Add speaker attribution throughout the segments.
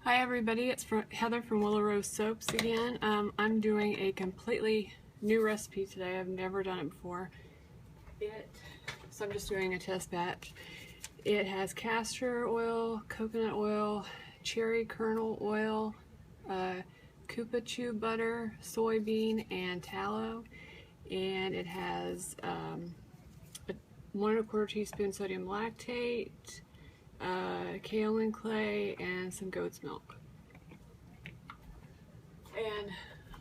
Speaker 1: Hi everybody, it's Heather from Willow Rose Soaps again. I'm doing a completely new recipe today. I've never done it before. So I'm just doing a test batch. It has castor oil, coconut oil, cherry kernel oil, Koopa Chew butter, soybean, and tallow. And it has 1 1/4 teaspoon sodium lactate, kaolin clay, and some goat's milk. And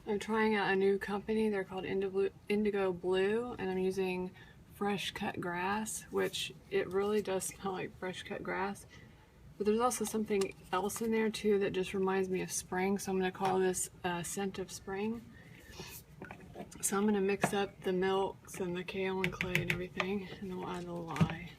Speaker 1: I'm trying out a new company. They're called Indigo Blue, and I'm using fresh cut grass, which it really does smell like fresh cut grass. But there's also something else in there too that just reminds me of spring, so I'm going to call this Scent of Spring. So I'm going to mix up the milks and the kaolin clay and everything, and then we'll add the lye.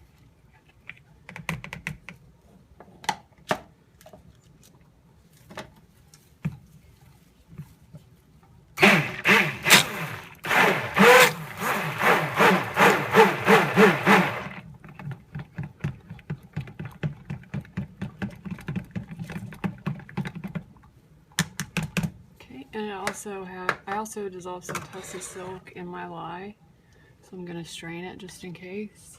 Speaker 1: And I also dissolved some Tussie Silk in my lye, so I'm going to strain it just in case.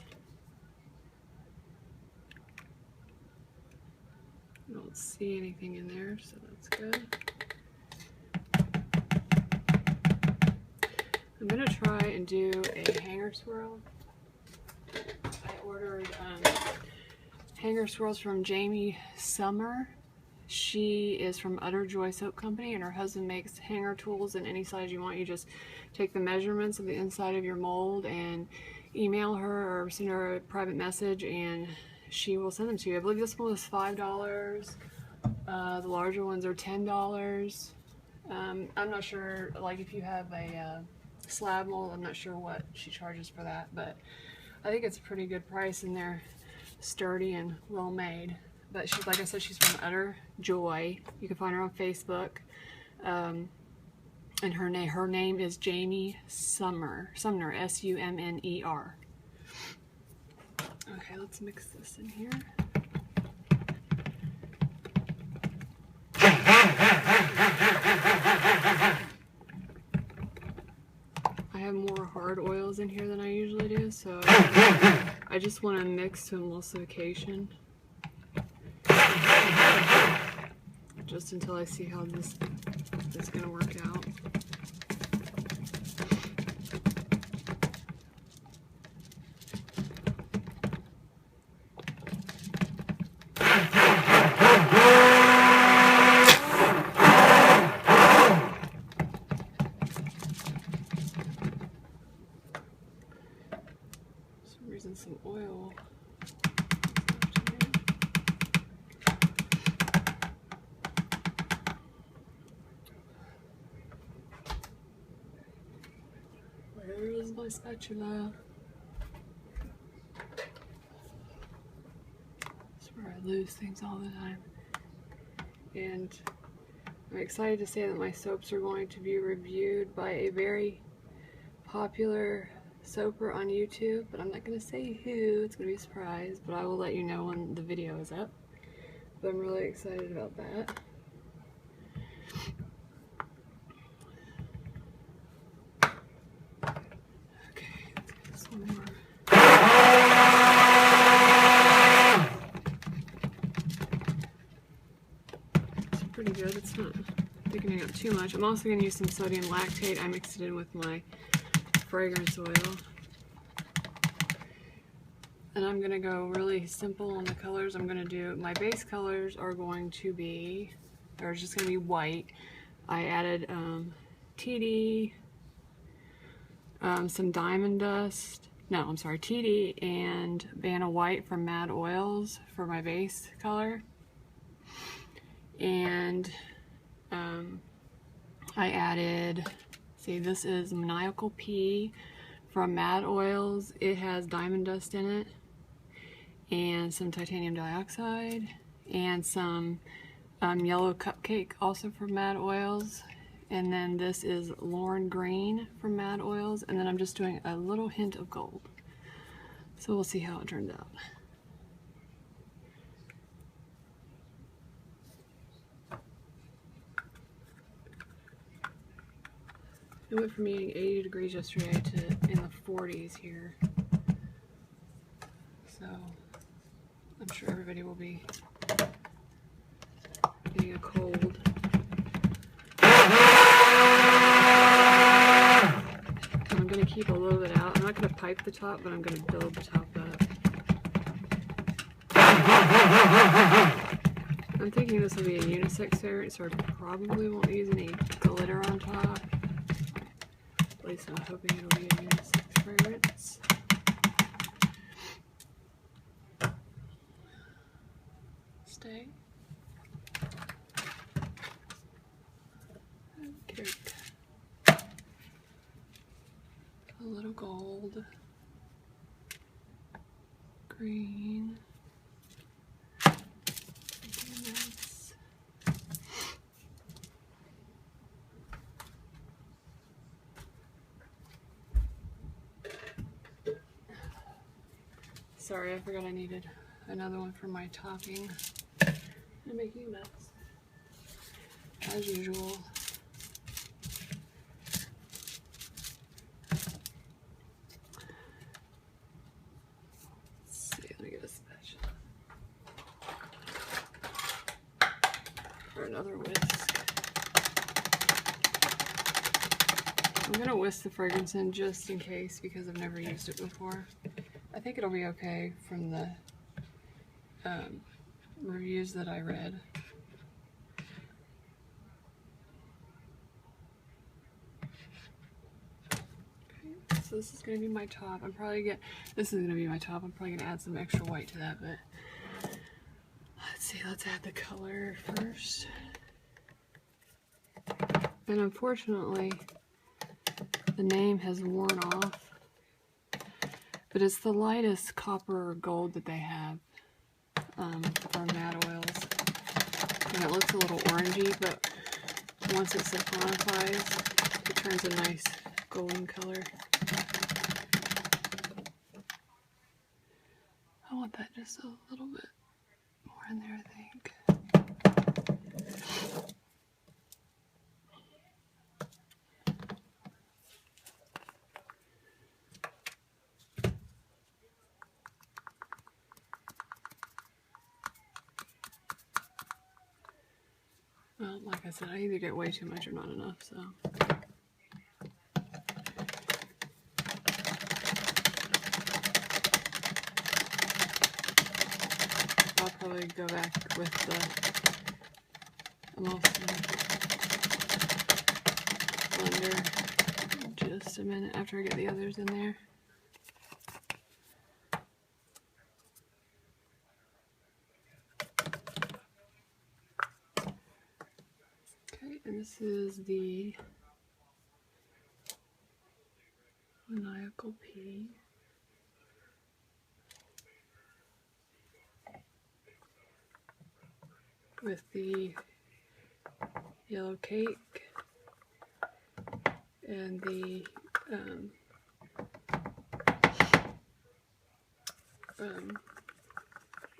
Speaker 1: I don't see anything in there, so that's good. I'm going to try and do a hanger swirl. I ordered hanger swirls from Jamie Summer. She is from Utter Joy Soap Company, and her husband makes hanger tools in any size you want. You just take the measurements of the inside of your mold and email her or send her a private message, and she will send them to you. I believe this one was $5. The larger ones are $10. I'm not sure, like if you have a slab mold, I'm not sure what she charges for that, but I think it's a pretty good price, and they're sturdy and well made. But she's, like I said, she's from Utter Joy. You can find her on Facebook. And her name is Jamie Sumner, S-U-M-N-E-R. Okay, let's mix this in here. I have more hard oils in here than I usually do, so I just want to mix to emulsification. Just until I see how this is going to work out. For some reason, some oil. Where is my spatula? That's where I lose things all the time. And I'm excited to say that my soaps are going to be reviewed by a very popular soaper on YouTube, but I'm not going to say who. It's going to be a surprise, but I will let you know when the video is up. But I'm really excited about that. Pretty good. It's not thickening up too much. I'm also going to use some sodium lactate. I mixed it in with my fragrance oil. And I'm going to go really simple on the colors. I'm going to do, my base colors are going to be, they're just going to be white. I added TD, some Diamond Dust, no, I'm sorry, TD and Vanna White from Mad Oils for my base color. And I added, see, this is Maniacal Pea from Mad Oils. It has diamond dust in it, and some titanium dioxide, and some yellow cupcake also from Mad Oils. And then this is Lorne Green from Mad Oils, and then I'm just doing a little hint of gold. So we'll see how it turns out. We went from being 80 degrees yesterday to in the 40s here. So I'm sure everybody will be getting a cold. I'm going to keep a little bit out. I'm not going to pipe the top, but I'm going to build the top up. I'm thinking this will be a unisex favorite, so I probably won't use any glitter on top. At least I'm hoping it'll be a unisex fragrance. Stay. Okay. A little gold. Green. Nice. Sorry, I forgot I needed another one for my topping. I'm making a mess, as usual. Let's see, let me get a spatula. Or another whisk. I'm gonna whisk the fragrance in just in case because I've never used it before. I think it'll be okay from the reviews that I read. Okay, so this is gonna be my top. I'm probably gonna add some extra white to that, but let's see, let's add the color first. And unfortunately, the name has worn off, but it's the lightest copper or gold that they have for matte oils. And it looks a little orangey, but once it saponifies, it turns a nice golden color. I want that just a little bit more in there, I think. Well, like I said, I either get way too much or not enough, so. I'll probably go back with the emulsion blender in just a minute after I get the others in there. Okay, and this is the Maniacal Pea. With the Yellow Cake and the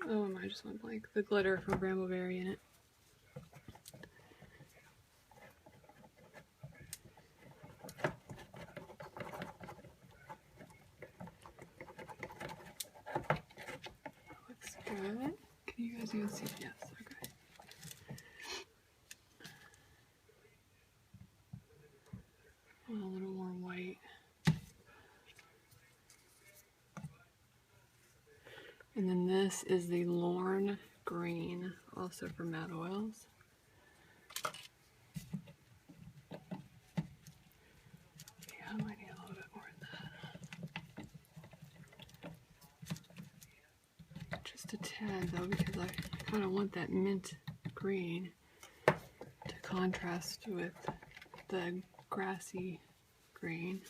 Speaker 1: oh, I just went blank. The glitter from Brambleberry in it. Looks good. Can you guys even see? Yes, okay. A little more white. And then this is the Lorne Green, also for matte oils. Yeah, I might need a little bit more of that. Just a tad though, because I kind of want that mint green to contrast with the grassy green.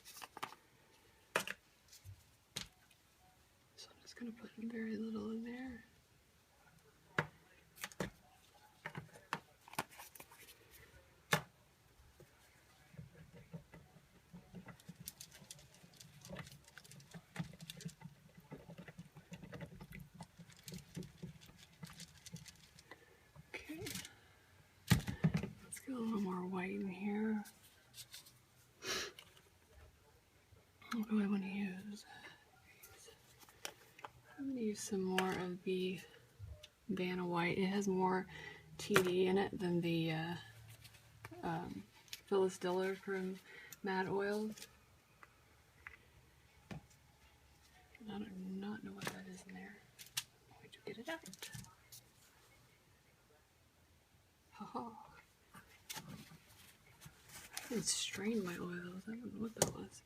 Speaker 1: So I'm just going to put very little in there. Okay, let's get a little more white in here. use some more of the Vanna White. It has more TD in it than the Phyllis Diller from Mad Oils. I do not know what that is in there. I'm going to get it out. Haha. I didn't strain my oils. I don't know what that was.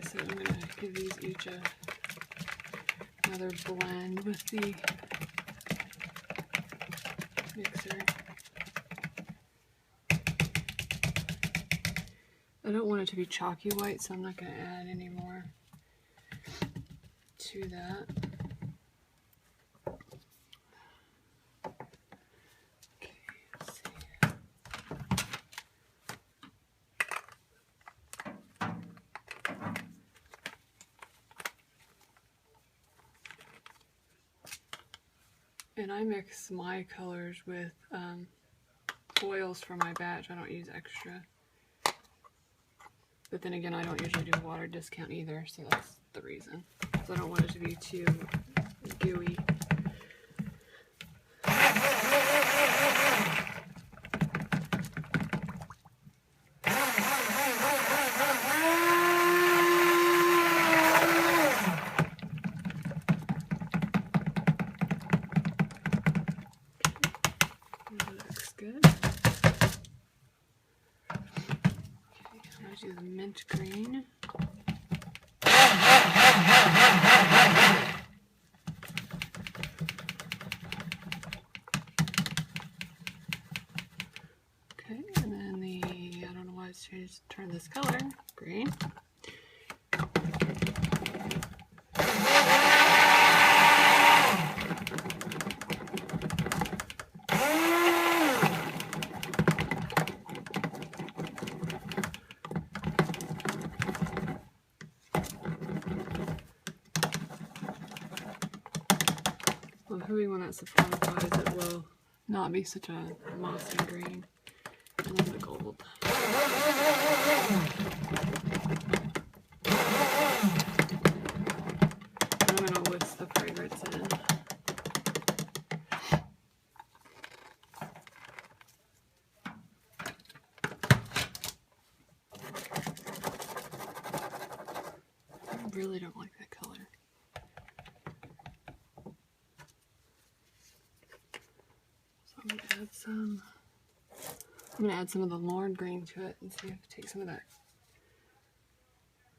Speaker 1: So I'm going to give these each another blend with the mixer. I don't want it to be chalky white, so I'm not going to add any more to that. Okay, let's see. And I mix my colors with oils for my batch. I don't use extra. But then again, I don't usually do water discount either, so that's the reason. So I don't want it to be too gooey. Do the mint green. Okay, and then the, I don't know why it's changed, turn this color, green. I'm hoping when that saponifies it will not be such a mossy green. And then the gold. And I'm going to whisk the fragrance in. I really don't like that color. I'm going to add some of the Lorne green to it and see if it takes some of that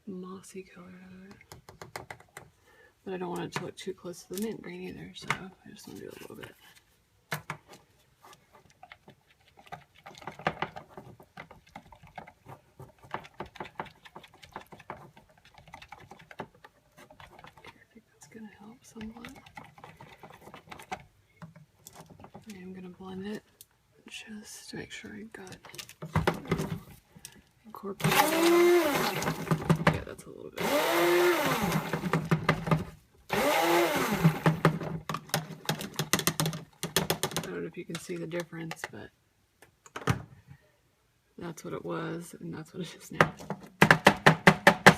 Speaker 1: mossy color out of it. But I don't want it to look too close to the mint green either, so I just want to do a little bit. Okay, I think that's going to help somewhat. I'm going to blend it just to make sure I got incorporated. Yeah, that's a little bit. I don't know if you can see the difference, but that's what it was, and that's what it is now.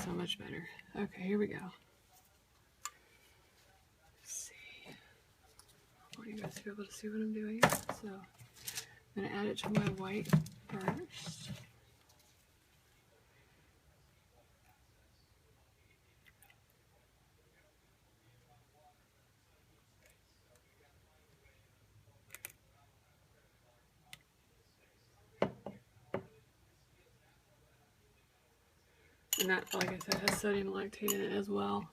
Speaker 1: So much better. Okay, here we go. I want you guys to be able to see what I'm doing. So I'm going to add it to my white first. And that, like I said, has sodium lactate in it as well.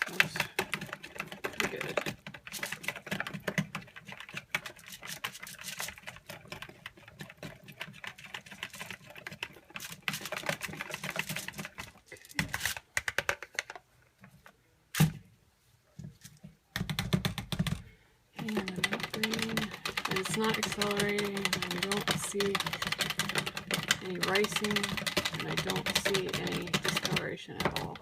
Speaker 1: Smells pretty good. And it's not accelerating. I don't see any ricing, and I don't see any discoloration at all.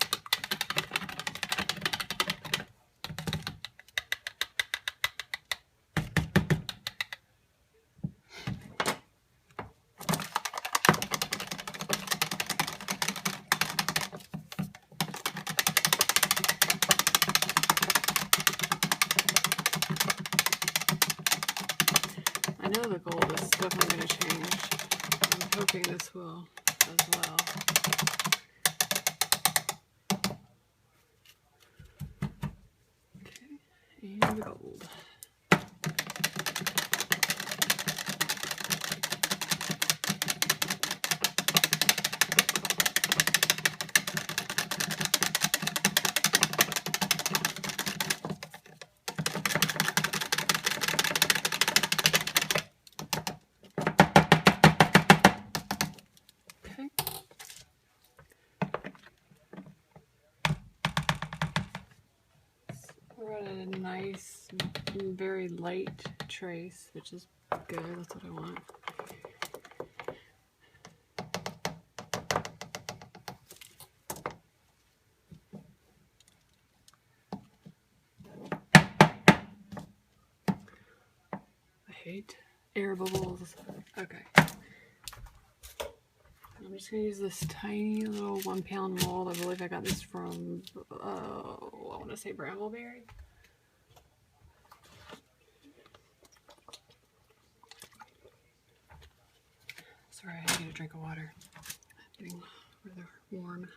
Speaker 1: I know the gold is definitely going to change. I'm hoping this will as well. Okay, and gold. We're at a nice, very light trace, which is good. That's what I want. I hate air bubbles. Okay. I'm just going to use this tiny little 1 pound mold. I believe I got this from, I want to say Brambleberry. Sorry, I need a drink of water. I'm getting rather warm.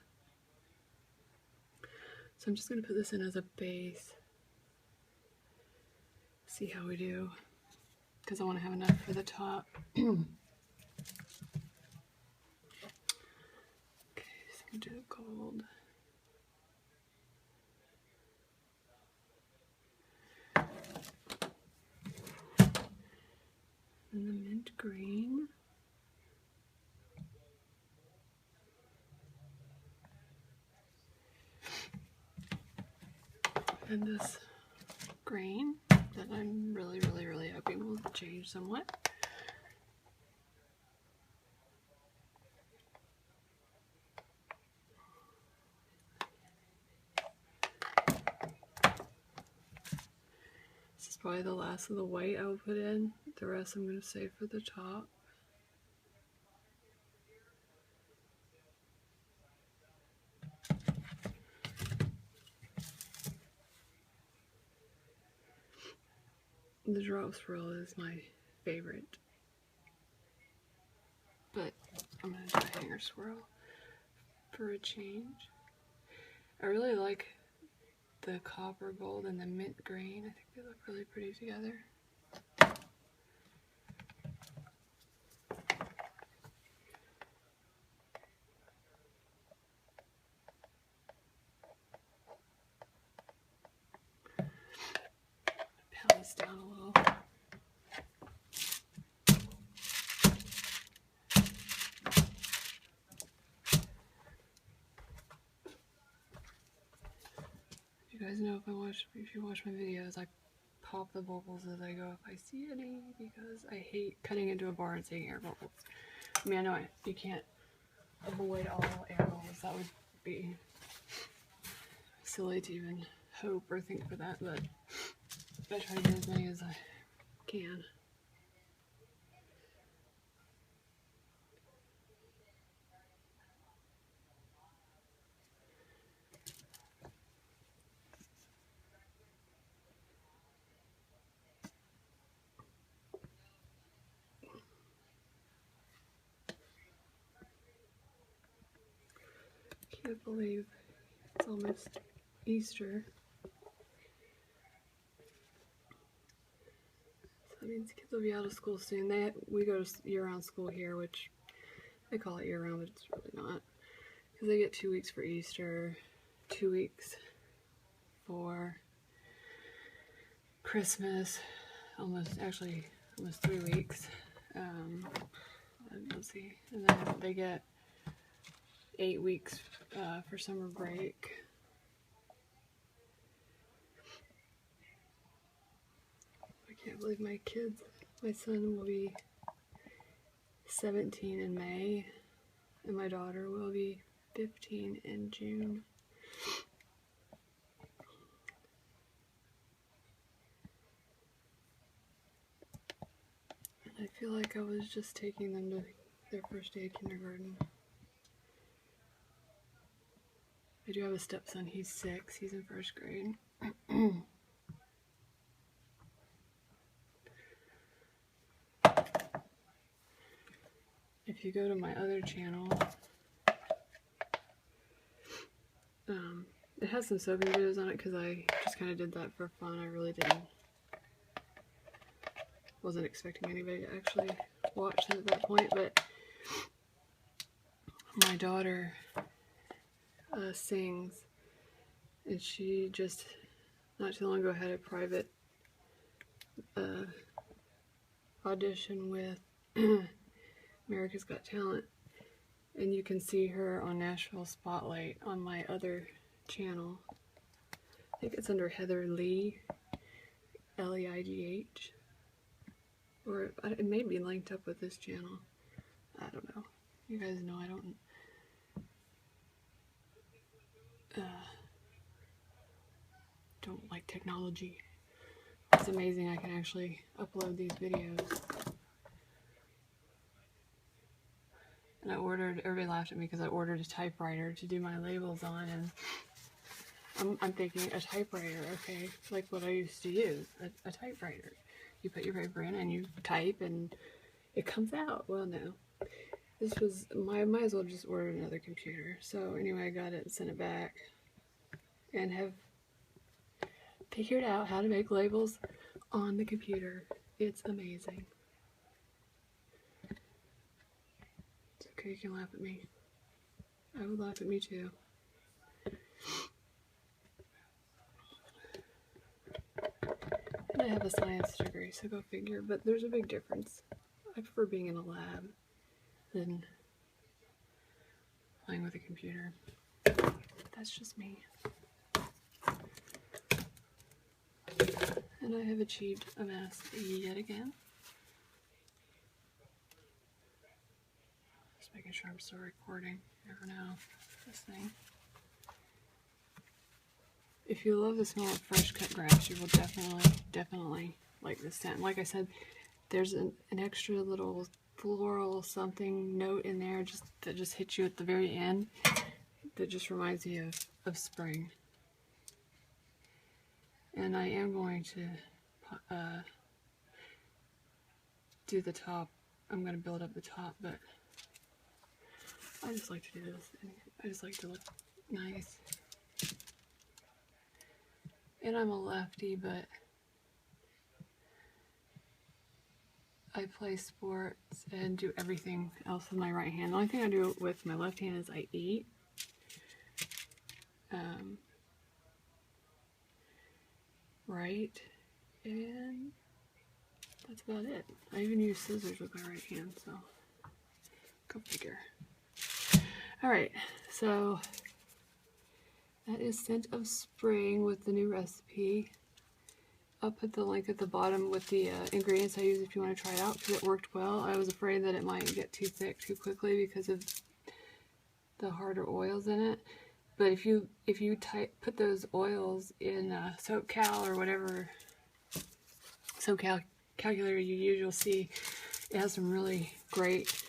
Speaker 1: So I'm just going to put this in as a base. See how we do. Because I want to have enough for the top. Okay, so I'm going to do gold. And the mint green. And this green that I'm really hoping will change somewhat. This is probably the last of the white I will put in. The rest I'm going to save for the top. The drop swirl is my favorite, but I'm going to do a hanger swirl for a change. I really like the copper gold and the mint green. I think they look really pretty together. Pound this down a little. You guys know if you watch my videos, I pop the bubbles as I go if I see any, because I hate cutting into a bar and seeing air bubbles. I mean, I know you can't avoid all air bubbles. That would be silly to even hope or think for that, but I try to get as many as I can. Can't believe it's almost Easter. So that means kids will be out of school soon. We go to year-round school here, which they call it year-round, but it's really not. Because they get 2 weeks for Easter, 2 weeks for Christmas, almost 3 weeks. Let's see, and then they get 8 weeks for summer break. I can't believe my kids My son will be 17 in May, and my daughter will be 15 in June. I feel like I was just taking them to their first day of kindergarten. I do have a stepson, he's 6, he's in 1st grade. If you go to my other channel, it has some soaping videos on it because I just kind of did that for fun. I really wasn't expecting anybody to actually watch it at that point, but my daughter sings, and she just not too long ago had a private audition with America's Got Talent, and you can see her on Nashville Spotlight on my other channel. I think it's under Heather Leigh, Leigh, or it may be linked up with this channel. I don't know. You guys know I don't like technology. It's amazing I can actually upload these videos. And I ordered, everybody laughed at me because I ordered a typewriter to do my labels on, and I'm thinking a typewriter, okay, like what I used to use, a typewriter. You put your paper in and you type and it comes out. Well, no. This was, might as well just order another computer. So anyway, I got it and sent it back and have figured out how to make labels on the computer. It's amazing. It's okay, you can laugh at me. I would laugh at me too. And I have a science degree, so go figure, but there's a big difference. I prefer being in a lab than playing with a computer. That's just me. And I have achieved a mask yet again. Just making sure I'm still recording. You never know this thing. If you love the smell of fresh cut grass, you will definitely like this scent. Like I said, there's an extra little floral something note in there that just hits you at the very end that just reminds me of spring. And I am going to do the top. I'm going to build up the top, but I just like to do this. I just like to look nice. And I'm a lefty, but I play sports and do everything else with my right hand. The only thing I do with my left hand is I eat. Right, and that's about it. I even use scissors with my right hand, so go figure. Alright, so that is Scent of Spring with the new recipe. I'll put the link at the bottom with the ingredients I use if you want to try it out, because it worked well. I was afraid that it might get too thick too quickly because of the harder oils in it. But if you put those oils in SoapCal or whatever SoapCal calculator you use, you'll see it has some really great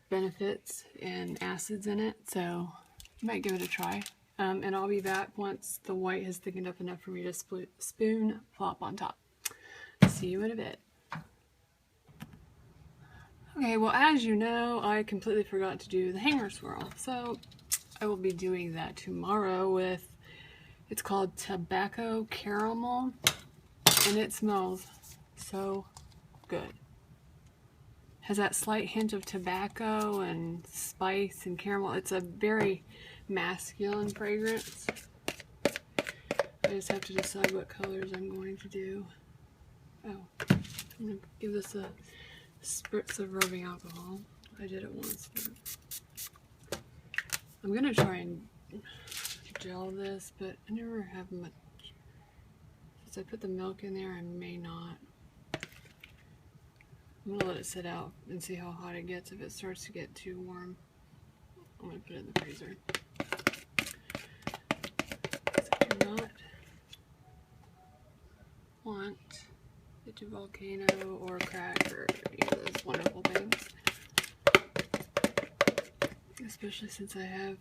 Speaker 1: benefits and acids in it. So you might give it a try. And I'll be back once the white has thickened up enough for me to spoon flop on top. See you in a bit. Okay, well, as you know, I completely forgot to do the hanger swirl. So I will be doing that tomorrow with, it's called Tobacco Caramel, and it smells so good. Has that slight hint of tobacco and spice and caramel. It's a very masculine fragrance. I just have to decide what colors I'm going to do. Oh, I'm going to give this a spritz of rubbing alcohol. I did it once, but I'm going to try and gel this, but I never have much. Since I put the milk in there, I may not. I'm gonna let it sit out and see how hot it gets. If it starts to get too warm, I'm gonna put it in the freezer. I do not want it to volcano or crack or any of those wonderful things. Especially since I have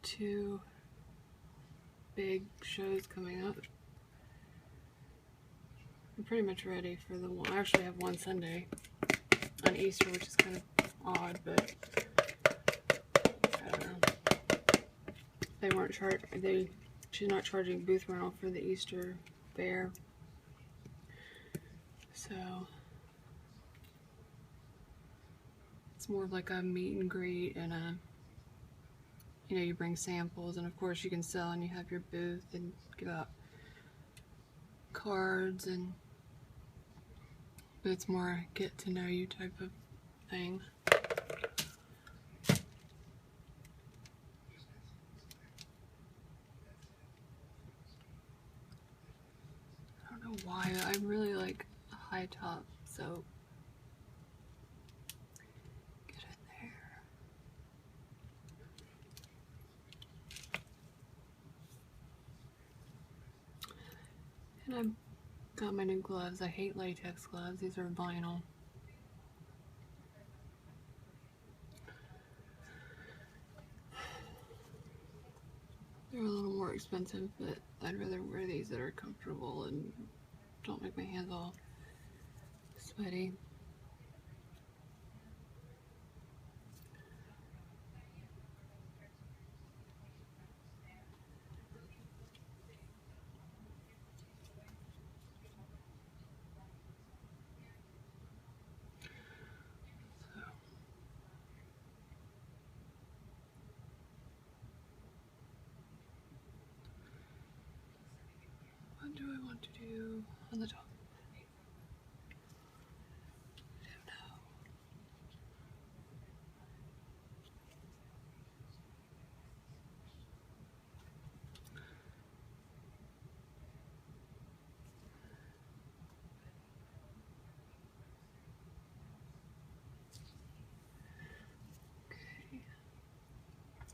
Speaker 1: 2 big shows coming up. I'm pretty much ready for the one. I actually have one Sunday on Easter, which is kind of odd, but I don't know. They weren't she's not charging booth rental for the Easter fair. So it's more of like a meet and greet and you bring samples, and of course you can sell and you have your booth and give out cards, but it's more a get to know you type of thing. I don't know why, I really like a high top soap. Get in there. And I've got my new gloves. I hate latex gloves. These are vinyl. They're a little more expensive, but I'd rather wear these that are comfortable and don't make my hands all sweaty. What do I want to do on the top? I don't know. Okay.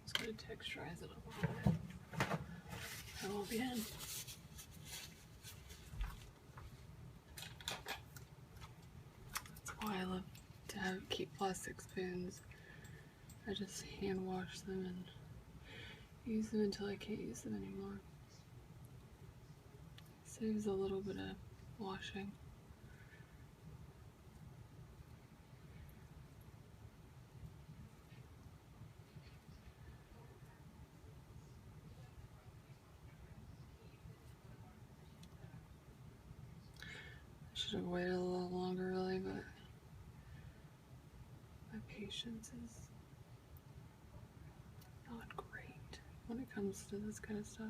Speaker 1: Just gonna texturize it a little bit. I will be in. That's why I love to keep plastic spoons. I just hand wash them and use them until I can't use them anymore. Saves a little bit of washing. I should have waited a little longer really, but my patience is not great when it comes to this kind of stuff.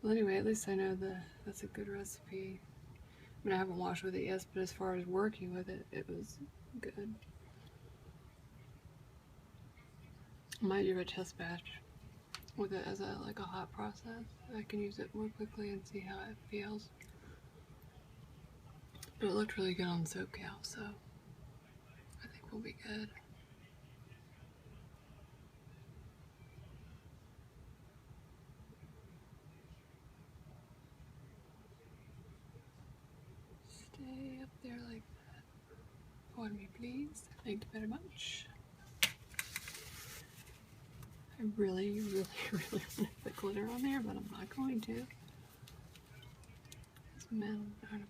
Speaker 1: Well, anyway, at least I know that's a good recipe. I mean, I haven't washed with it yet, but as far as working with it, it was good. I might do a test batch with it as like a hot process. I can use it more quickly and see how it feels. But it looked really good on SoapCal, so I think we'll be good. Stay up there like that for me, please. Thank you very much. I really, really, really want to put glitter on there, but I'm not going to. These men aren't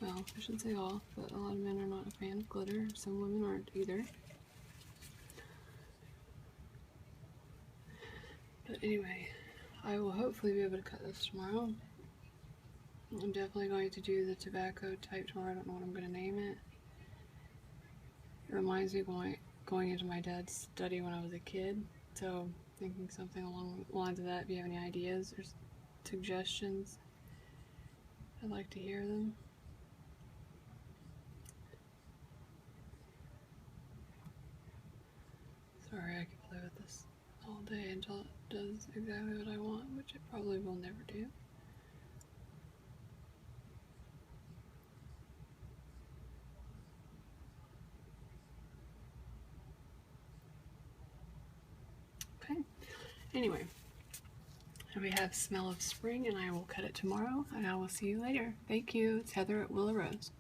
Speaker 1: well, I shouldn't say all, but a lot of men are not a fan of glitter. Some women aren't either. But anyway, I will hopefully be able to cut this tomorrow. I'm definitely going to do the tobacco type tomorrow. I don't know what I'm going to name it. It reminds me of going into my dad's study when I was a kid. So thinking something along the lines of that. If you have any ideas or suggestions, I'd like to hear them. Sorry, I can play with this all day until it does exactly what I want, which it probably will never do. Okay, anyway, we have Smell of Spring, and I will cut it tomorrow, and I will see you later. Thank you. It's Heather at Willow Rose.